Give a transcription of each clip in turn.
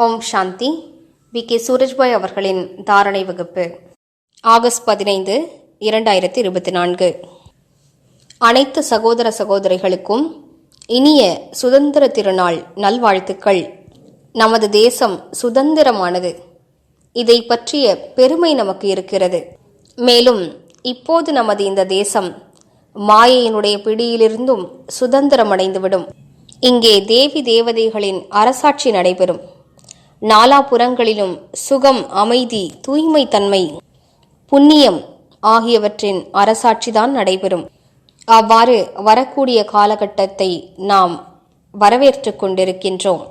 ஓம் சாந்தி. K Surajbhai அவர்களின் தாரணை வகுப்பு ஆகஸ்ட் 15, 2024. அனைத்து சகோதர சகோதரிகளுக்கும் இனிய சுதந்திர திருநாள் நல்வாழ்த்துக்கள். நமது தேசம் சுதந்திரமானது. இதை பற்றிய பெருமை நமக்கு இருக்கிறது. மேலும் இப்போது நமது இந்த தேசம் மாயையினுடைய பிடியிலிருந்தும் சுதந்திரமடைந்துவிடும். இங்கே தேவி தேவதைகளின் அரசாட்சி நடைபெறும். நாலாபுறங்களிலும் சுகம், அமைதி, தூய்மை தன்மை, புண்ணியம் ஆகியவற்றின் அரசாட்சிதான் நடைபெறும். அவ்வாறு வரக்கூடிய காலகட்டத்தை நாம் வரவேற்றுக் கொண்டிருக்கின்றோம்.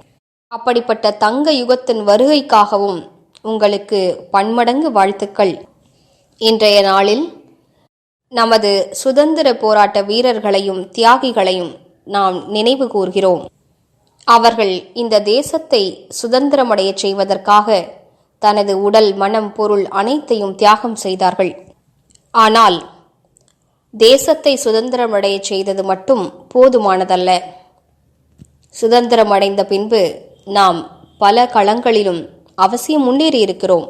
அப்படிப்பட்ட தங்க யுகத்தின் வருகைக்காகவும் உங்களுக்கு பன்மடங்கு வாழ்த்துக்கள். இன்றைய நாளில் நமது சுதந்திர போராட்ட வீரர்களையும் தியாகிகளையும் நாம் நினைவு கூர்கிறோம். அவர்கள் இந்த தேசத்தை சுதந்திரமடைய செய்வதற்காக தனது உடல், மனம், பொருள் அனைத்தையும் தியாகம் செய்தார்கள். ஆனால் தேசத்தை சுதந்திரமடைய செய்தது மட்டும் போதுமானதல்ல. சுதந்திரமடைந்த பின்பு நாம் பல களங்களிலும் அவசியம் முன்னேறி இருக்கிறோம்.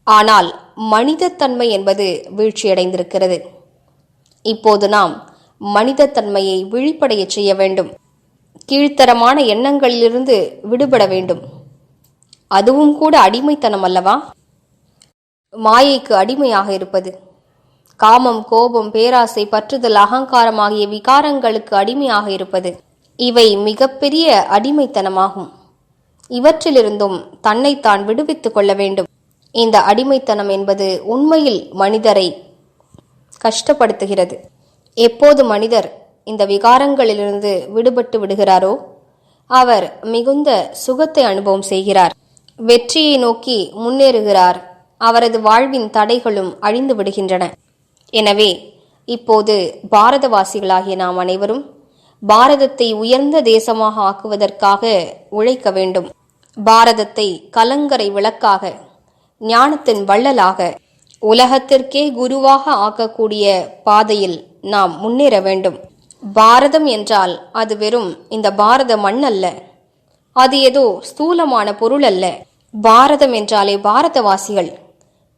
ஆனால் மனிதத்தன்மை என்பது வீழ்ச்சியடைந்திருக்கிறது. இப்போது நாம் மனிதத்தன்மையை விழிப்படைய செய்ய வேண்டும். கீழ்த்தரமான எண்ணங்களிலிருந்து விடுபட வேண்டும். அதுவும் கூட அடிமைத்தனம் அல்லவா? மாயைக்கு அடிமையாக இருப்பது, காமம், கோபம், பேராசை, பற்றுதல், அகங்காரம் ஆகிய விகாரங்களுக்கு அடிமையாக இருப்பது, இவை மிகப்பெரிய அடிமைத்தனமாகும். இவற்றிலிருந்தும் தன்னைத்தான் விடுவித்துக் கொள்ள வேண்டும். இந்த அடிமைத்தனம் என்பது உண்மையில் மனிதரை கஷ்டப்படுத்துகிறது. எப்போது மனிதர் இந்த விகாரங்களிலிருந்து விடுபட்டு விடுகிறாரோ அவர் மிகுந்த சுகத்தை அனுபவம் செய்கிறார், வெற்றியை நோக்கி முன்னேறுகிறார். அவரது வாழ்வின் தடைகளும் அழிந்து விடுகின்றன. எனவே இப்போது பாரதவாசிகளாகிய நாம் அனைவரும் பாரதத்தை உயர்ந்த தேசமாக ஆக்குவதற்காக உழைக்க வேண்டும். பாரதத்தை கலங்கரை விளக்காக, ஞானத்தின் வள்ளலாக, உலகத்திற்கே குருவாக ஆக்கக்கூடிய பாதையில் நாம் முன்னேற வேண்டும். பாரதம் என்றால் அது வெறும் இந்த பாரத மண் அல்ல. அது ஏதோ ஸ்தூலமான பொருள் அல்ல. பாரதம் என்றாலே பாரதவாசிகள்.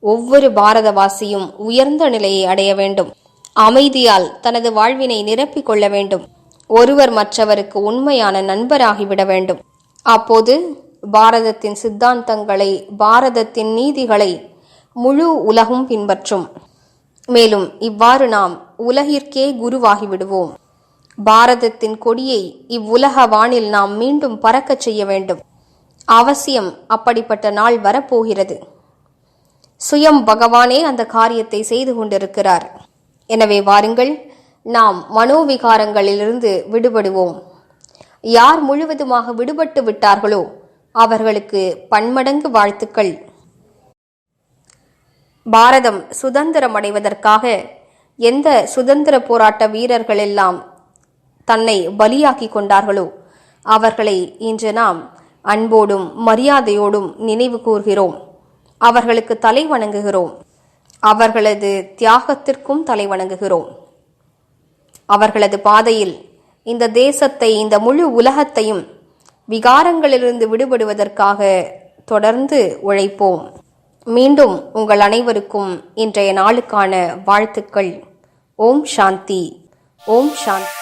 ஒவ்வொரு பாரதவாசியும் உயர்ந்த நிலையை அடைய வேண்டும். அமைதியால் தனது வாழ்வினை நிரப்பிக் கொள்ள வேண்டும். ஒருவர் மற்றவருக்கு உண்மையான நண்பராகிவிட வேண்டும். அப்போது பாரதத்தின் சித்தாந்தங்களை, பாரதத்தின் நீதிகளை முழு உலகும் பின்பற்றும். மேலும் இவ்வாறு நாம் உலகிற்கே குருவாகி விடுவோம். பாரதத்தின் கொடியை இவ்வுலக வானில் நாம் மீண்டும் பறக்கச் செய்ய வேண்டும். அவசியம் அப்படிப்பட்ட நாள் வரப்போகிறது. சுயம் பகவானே அந்த காரியத்தை செய்து கொண்டிருக்கிறார். எனவே வாருங்கள், நாம் மனோவிகாரங்களிலிருந்து விடுபடுவோம். யார் முழுவதுமாக விடுபட்டு விட்டார்களோ அவர்களுக்கு பன்மடங்கு வாழ்த்துக்கள். பாரதம் சுதந்திரமடைவதற்காக எந்த சுதந்திர போராட்ட வீரர்கள் எல்லாம் தன்னை பலியாக்கி கொண்டார்களோ அவர்களை இன்று நாம் அன்போடும் மரியாதையோடும் நினைவு கூர்கிறோம். அவர்களுக்கு தலை வணங்குகிறோம். அவர்களது தியாகத்திற்கும் தலை வணங்குகிறோம். அவர்களது பாதையில் இந்த தேசத்தை, இந்த முழு உலகத்தையும் விகாரங்களிலிருந்து விடுபடுவதற்காக தொடர்ந்து உழைப்போம். மீண்டும் உங்கள் அனைவருக்கும் இன்றைய நாளுக்கான வாழ்த்துக்கள். ஓம் சாந்தி. ஓம் சாந்தி.